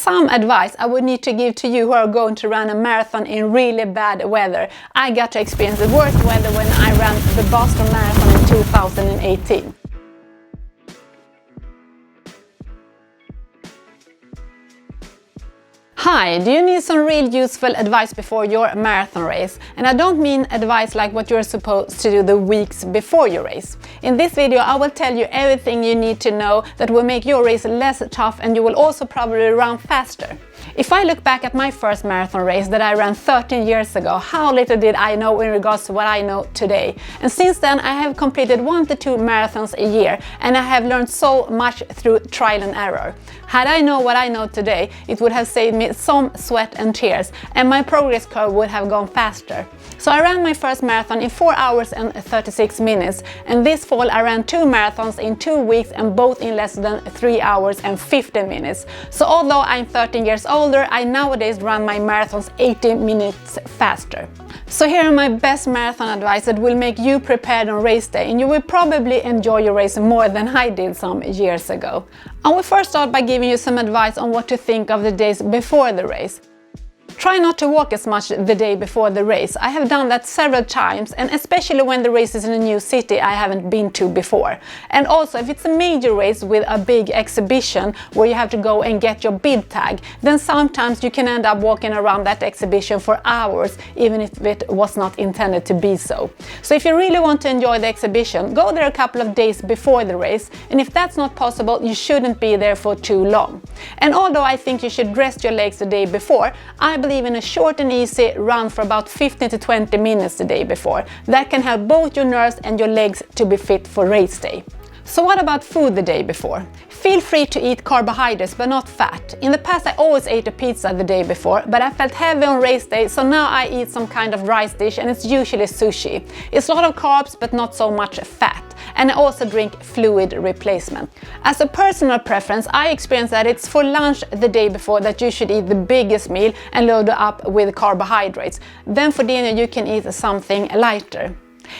Some advice I would need to give to you who are going to run a marathon in really bad weather. I got to experience the worst weather when I ran the Boston Marathon in 2018. Hi, do you need some real useful advice before your marathon race? And I don't mean advice like what you're supposed to do the weeks before your race. In this video I will tell you everything you need to know that will make your race less tough, and you will also probably run faster. If I look back at my first marathon race that I ran 13 years ago, how little did I know in regards to what I know today. And since then I have completed 1 to 2 marathons a year, and I have learned so much through trial and error. Had I known what I know today, it would have saved me some sweat and tears, and my progress curve would have gone faster. So I ran my first marathon in 4 hours and 36 minutes, and this fall I ran 2 marathons in 2 weeks, and both in less than 3 hours and 15 minutes. So although I'm 13 years older, I nowadays run my marathons 18 minutes faster. So here are my best marathon advice that will make you prepared on race day, and you will probably enjoy your race more than I did some years ago. I will first start by giving you some advice on what to think of the days before the race. Try not to walk as much the day before the race. I have done that several times, and especially when the race is in a new city I haven't been to before. And also if it's a major race with a big exhibition where you have to go and get your bid tag, then sometimes you can end up walking around that exhibition for hours, even if it was not intended to be so. So if you really want to enjoy the exhibition, go there a couple of days before the race, and if that's not possible, you shouldn't be there for too long. And although I think you should rest your legs the day before, I believe in a short and easy run for about 15 to 20 minutes the day before. That can help both your nerves and your legs to be fit for race day. So what about food the day before? Feel free to eat carbohydrates but not fat. In the past I always ate a pizza the day before, but I felt heavy on race day, so now I eat some kind of rice dish, and it's usually sushi. It's a lot of carbs but not so much fat. And I also drink fluid replacement. As a personal preference, I experience that it's for lunch the day before that you should eat the biggest meal and load it up with carbohydrates. Then for dinner you can eat something lighter.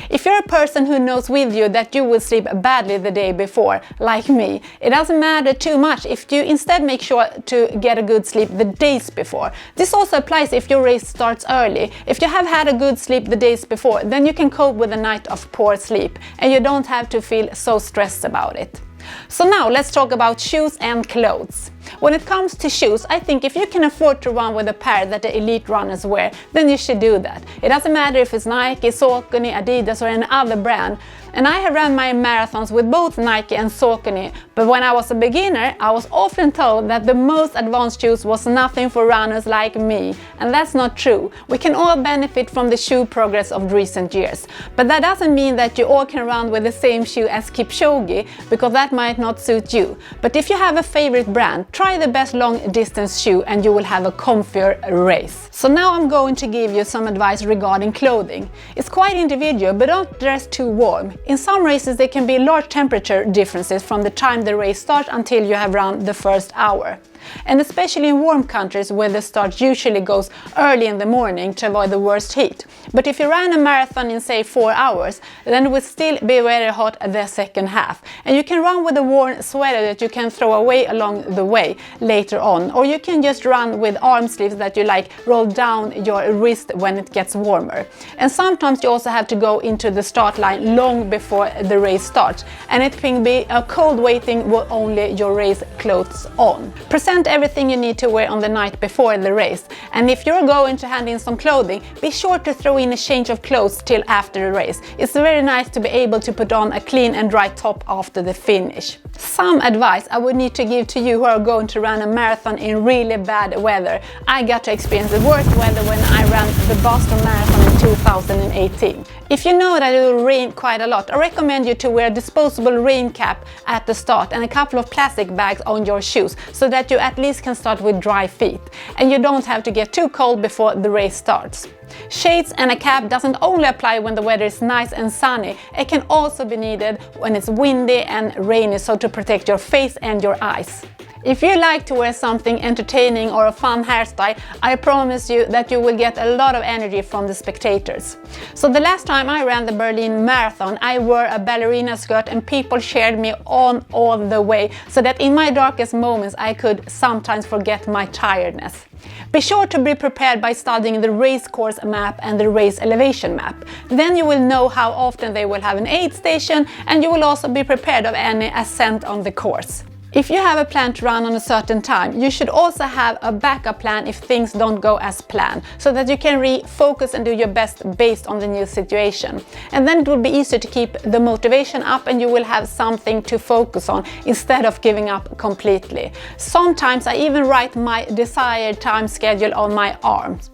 If you're a person who knows with you that you will sleep badly the day before, like me, it doesn't matter too much if you instead make sure to get a good sleep the days before. This also applies if your race starts early. If you have had a good sleep the days before, then you can cope with a night of poor sleep, and you don't have to feel so stressed about it. So now let's talk about shoes and clothes. When it comes to shoes, I think if you can afford to run with a pair that the elite runners wear, then you should do that. It doesn't matter if it's Nike, Saucony, Adidas or any other brand. And I have run my marathons with both Nike and Saucony, but when I was a beginner, I was often told that the most advanced shoes was nothing for runners like me. And that's not true. We can all benefit from the shoe progress of recent years. But that doesn't mean that you all can run with the same shoe as Kipchoge, because that might not suit you. But if you have a favorite brand, try the best long distance shoe and you will have a comfier race. So now I'm going to give you some advice regarding clothing. It's quite individual, but don't dress too warm. In some races there can be large temperature differences from the time the race starts until you have run the first hour. And especially in warm countries where the start usually goes early in the morning to avoid the worst heat. But if you ran a marathon in say 4 hours, then it will still be very hot the second half. And you can run with a worn sweater that you can throw away along the way later on. Or you can just run with arm sleeves that you roll down your wrist when it gets warmer. And sometimes you also have to go into the start line long before the race starts. And it can be a cold waiting with only your race clothes on. Present everything you need to wear on the night before the race, and if you're going to hand in some clothing, be sure to throw in a change of clothes till after the race. It's very nice to be able to put on a clean and dry top after the finish. Some advice I would need to give to you who are going to run a marathon in really bad weather. I got to experience the worst weather when I ran the Boston Marathon in 2018. If you know that it will rain quite a lot, I recommend you to wear a disposable rain cap at the start and a couple of plastic bags on your shoes, so that you at least can start with dry feet and you don't have to get too cold before the race starts. Shades and a cap doesn't only apply when the weather is nice and sunny, it can also be needed when it's windy and rainy, so to protect your face and your eyes. If you like to wear something entertaining or a fun hairstyle, I promise you that you will get a lot of energy from the spectators. So the last time I ran the Berlin Marathon, I wore a ballerina skirt and people cheered me on all the way, so that in my darkest moments I could sometimes forget my tiredness. Be sure to be prepared by studying the race course map and the race elevation map. Then you will know how often they will have an aid station, and you will also be prepared of any ascent on the course. If you have a plan to run on a certain time, you should also have a backup plan if things don't go as planned, so that you can refocus and do your best based on the new situation. And then it will be easier to keep the motivation up, and you will have something to focus on instead of giving up completely. Sometimes I even write my desired time schedule on my arms.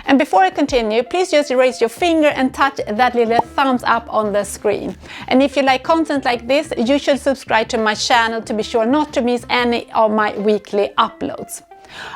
And before I continue, please just raise your finger and touch that little thumbs up on the screen. And if you like content like this, you should subscribe to my channel to be sure not to miss any of my weekly uploads.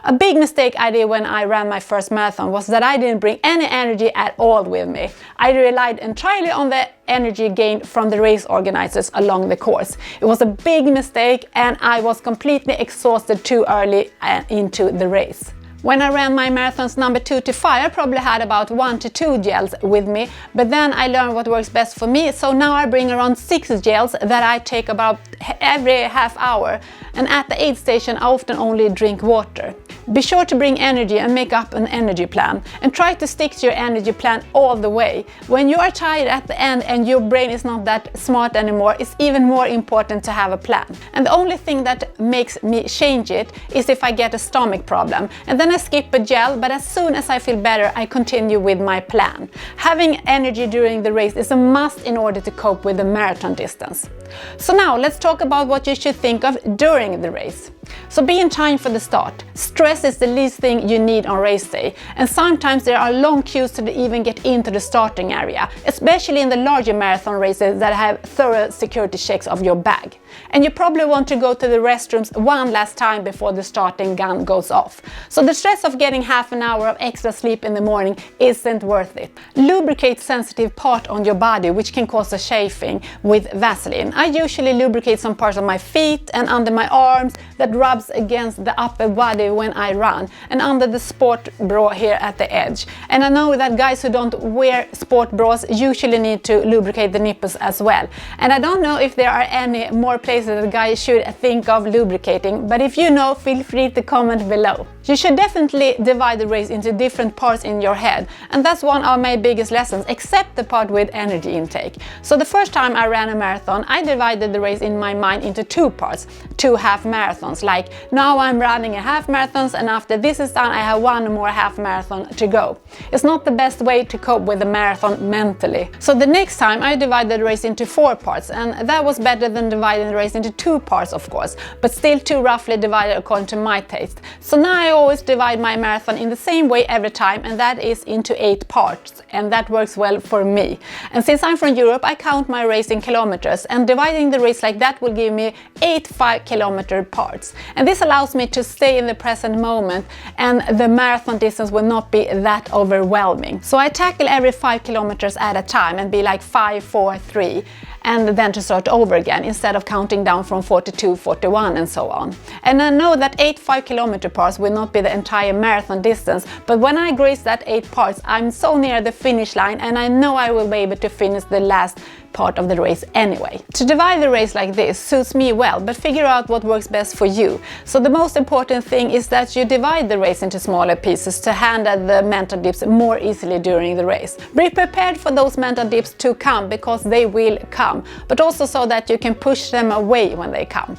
A big mistake I did when I ran my first marathon was that I didn't bring any energy at all with me. I relied entirely on the energy gained from the race organizers along the course. It was a big mistake, and I was completely exhausted too early into the race. When I ran my marathons number 2 to 5, I probably had about 1 to 2 gels with me, but then I learned what works best for me, so now I bring around 6 gels that I take about every half hour, and at the aid station I often only drink water. Be sure to bring energy and make up an energy plan, and try to stick to your energy plan all the way. When you are tired at the end and your brain is not that smart anymore, it's even more important to have a plan. And the only thing that makes me change it is if I get a stomach problem, and then I skip a gel, but as soon as I feel better I continue with my plan. Having energy during the race is a must in order to cope with the marathon distance. So now let's talk about what you should think of during the race. So be in time for the start. Stress is the least thing you need on race day, and sometimes there are long queues to even get into the starting area, especially in the larger marathon races that have thorough security checks of your bag. And you probably want to go to the restrooms one last time before the starting gun goes off. So the stress of getting half an hour of extra sleep in the morning isn't worth it. Lubricate sensitive part on your body which can cause a chafing with Vaseline. I usually lubricate some parts of my feet and under my arms that rubs against the upper body when I run, and under the sport bra here at the edge. And I know that guys who don't wear sport bras usually need to lubricate the nipples as well. And I don't know if there are any more places that guys should think of lubricating, but if you know, feel free to comment below. You should definitely divide the race into different parts in your head, and that's one of my biggest lessons, except the part with energy intake. So the first time I ran a marathon, I divided the race in my mind into 2 parts, 2 half marathons, like now I'm running a half marathon and after this is done I have 1 more half marathon to go. It's not the best way to cope with a marathon mentally. So the next time I divided the race into 4 parts, and that was better than dividing the race into 2 parts of course, but still too roughly divided according to my taste. So now I always divide my marathon in the same way every time, and that is into 8 parts, and that works well for me. And since I'm from Europe, I count my race in kilometers, and dividing the race like that will give me 8 5-kilometer parts. And this allows me to stay in the present moment, and the marathon distance will not be that overwhelming. So I tackle every 5 kilometers at a time and be like 5, 4, 3. And then to start over again instead of counting down from 42, 41 and so on. And I know that 8 5-kilometer parts will not be the entire marathon distance, but when I graze that 8 parts, I'm so near the finish line, and I know I will be able to finish the last part of the race anyway. To divide the race like this suits me well, but figure out what works best for you. So the most important thing is that you divide the race into smaller pieces to handle the mental dips more easily during the race. Be prepared for those mental dips to come, because they will come, but also so that you can push them away when they come.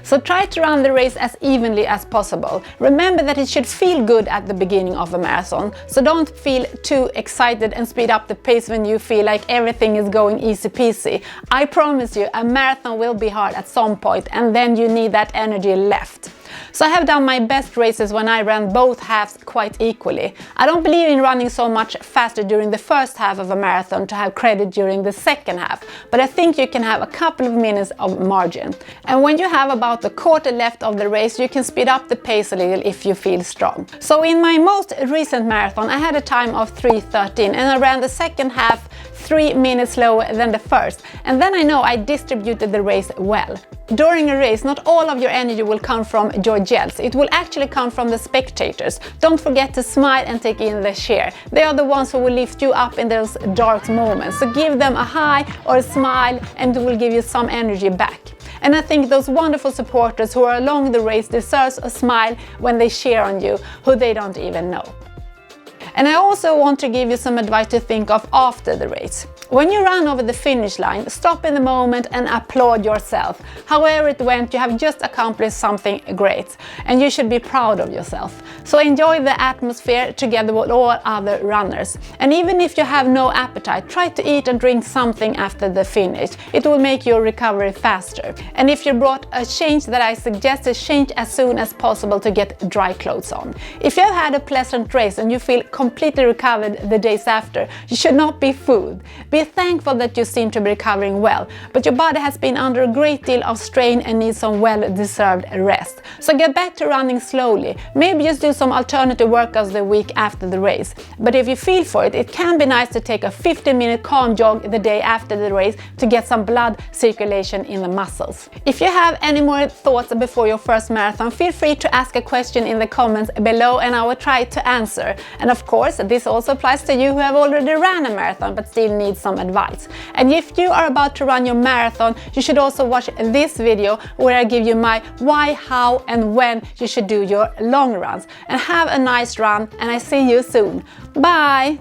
So try to run the race as evenly as possible. Remember that it should feel good at the beginning of a marathon, so don't feel too excited and speed up the pace when you feel like everything is going easy peasy. I promise you, a marathon will be hard at some point, and then you need that energy left. So I have done my best races when I ran both halves quite equally. I don't believe in running so much faster during the first half of a marathon to have credit during the second half, but I think you can have a couple of minutes of margin. And when you have about a quarter left of the race, you can speed up the pace a little if you feel strong. So in my most recent marathon, I had a time of 3:13, and I ran the second half 3 minutes slower than the first, and then I know I distributed the race well. During a race, not all of your energy will come from your gels. It will actually come from the spectators. Don't forget to smile and take in the cheer. They are the ones who will lift you up in those dark moments. So give them a hi or a smile and it will give you some energy back. And I think those wonderful supporters who are along the race deserve a smile when they cheer on you, who they don't even know. And I also want to give you some advice to think of after the race. When you run over the finish line, stop in the moment and applaud yourself. However it went, you have just accomplished something great and you should be proud of yourself. So enjoy the atmosphere together with all other runners. And even if you have no appetite, try to eat and drink something after the finish. It will make your recovery faster. And if you brought a change that I suggest to change as soon as possible to get dry clothes on. If you have had a pleasant race and you feel completely recovered the days after, you should not be fooled. Be thankful that you seem to be recovering well, but your body has been under a great deal of strain and needs some well-deserved rest. So get back to running slowly. Maybe just do some alternative workouts the week after the race. But if you feel for it, it can be nice to take a 15-minute calm jog the day after the race to get some blood circulation in the muscles. If you have any more thoughts before your first marathon, feel free to ask a question in the comments below and I will try to answer. And of course, this also applies to you who have already ran a marathon but still need some advice. And if you are about to run your marathon, you should also watch this video where I give you my why, how and when you should do your long runs. And have a nice run and I see you soon. Bye!